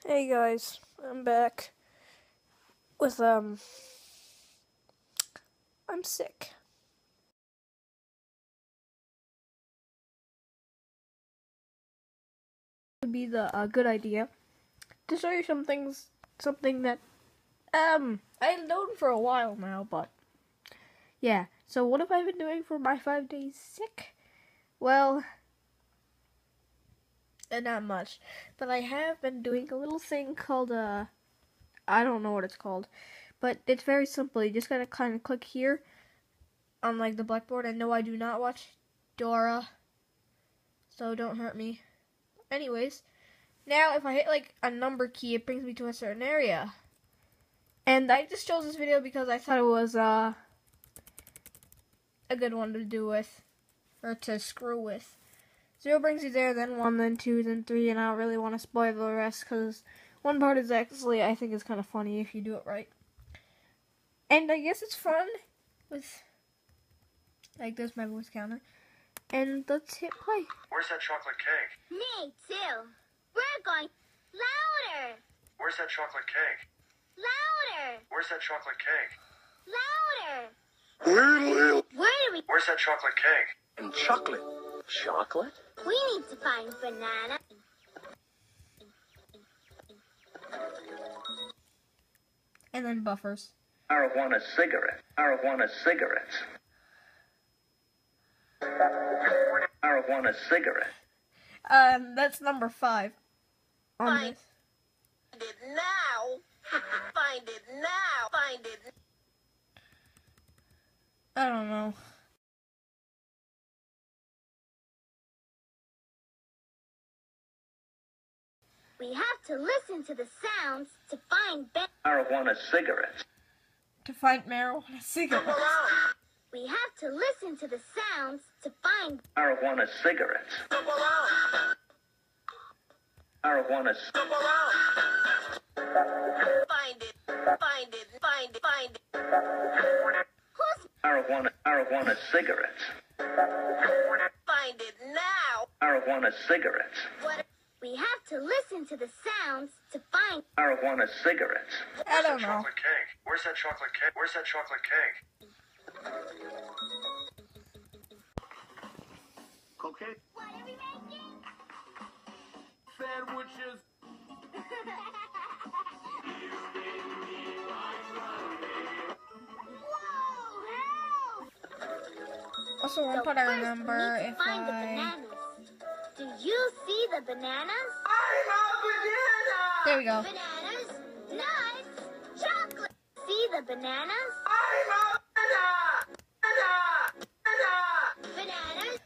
Hey guys, I'm back with I'm sick. Would be the good idea to show you something that I've known for a while now, but yeah. So what have I been doing for my 5 days sick? Well, not much, but I have been doing a little thing called I don't know what it's called, but it's very simple. You just gotta kind of click here on like the blackboard. And no, I do not watch Dora, so don't hurt me. Anyways, now if I hit like a number key, it brings me to a certain area. And I just chose this video because I thought it was a good one to do with, or to screw with. 0 brings you there, then 1, then 2, then 3, and I don't really want to spoil the rest because one part is actually, I think, is kind of funny if you do it right. And I guess it's fun with, like, there's my voice counter. And let's hit play. Where's that chocolate cake? Me too. We're going louder. Where's that chocolate cake? Louder. Where's that chocolate cake? Louder. Where Where do we? Where's that chocolate cake? And chocolate. Chocolate? We need to find banana. And then buffers. Marijuana cigarette. Marijuana cigarettes. Marijuana cigarette. That's number 5 on Fine. this. Find it now. Find it now. Find it. I don't know. We have to listen to the sounds to find Marijuana cigarettes. To find marijuana cigarettes. We have to listen to the sounds to find Marijuana cigarettes. Marijuana Find it. Find it. Find it. Find it. Who's Marijuana cigarettes. find it now? Marijuana cigarettes. What? We have to listen to the sounds to find Marijuana cigarettes. I don't know. Chocolate cake. Where's that chocolate cake? Where's that chocolate cake? Cocaine. What are we making? Sandwiches. Whoa! Help! Also, one part I remember we need if to find the I... bananas. Do you see the bananas? There we go. Bananas, nuts, chocolate. See the bananas? Bananas.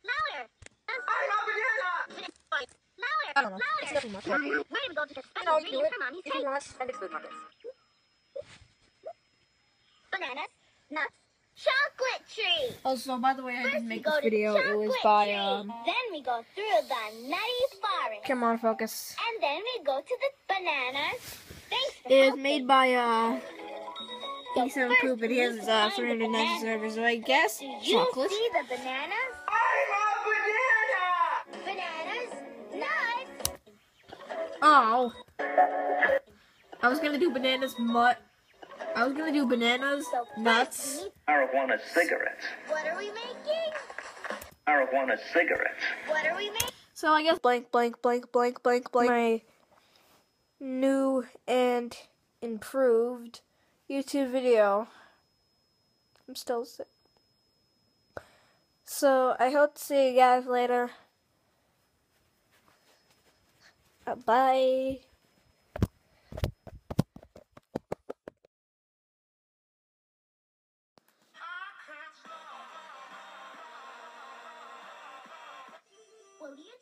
Louder. Louder. I don't know. Louder. It's nothing much. Where do we go to get special No, you do ingredients it. for Mommy's If you cake? want. And food markets. Bananas, nuts, chocolate tree. Also, by the way, I First didn't we make go this to video. It was chocolate by, tree. Then we go through the nutty forest. come on, focus. And then we go to the bananas. Thanks for It was helping. made by, So Ethan first Poop, and he we has, need to find the 390 bananas. servers, so I guess Do you chocolate. see the bananas? Bananas, nuts. Oh. I was gonna do bananas, I was gonna do bananas, So first nuts. we need- Marijuana cigarettes. What are we making? Marijuana cigarettes. What are we making? So I guess blank, blank, blank, blank, blank, blank. My new and improved YouTube video. I'm still sick. So I hope to see you guys later. Bye. Will you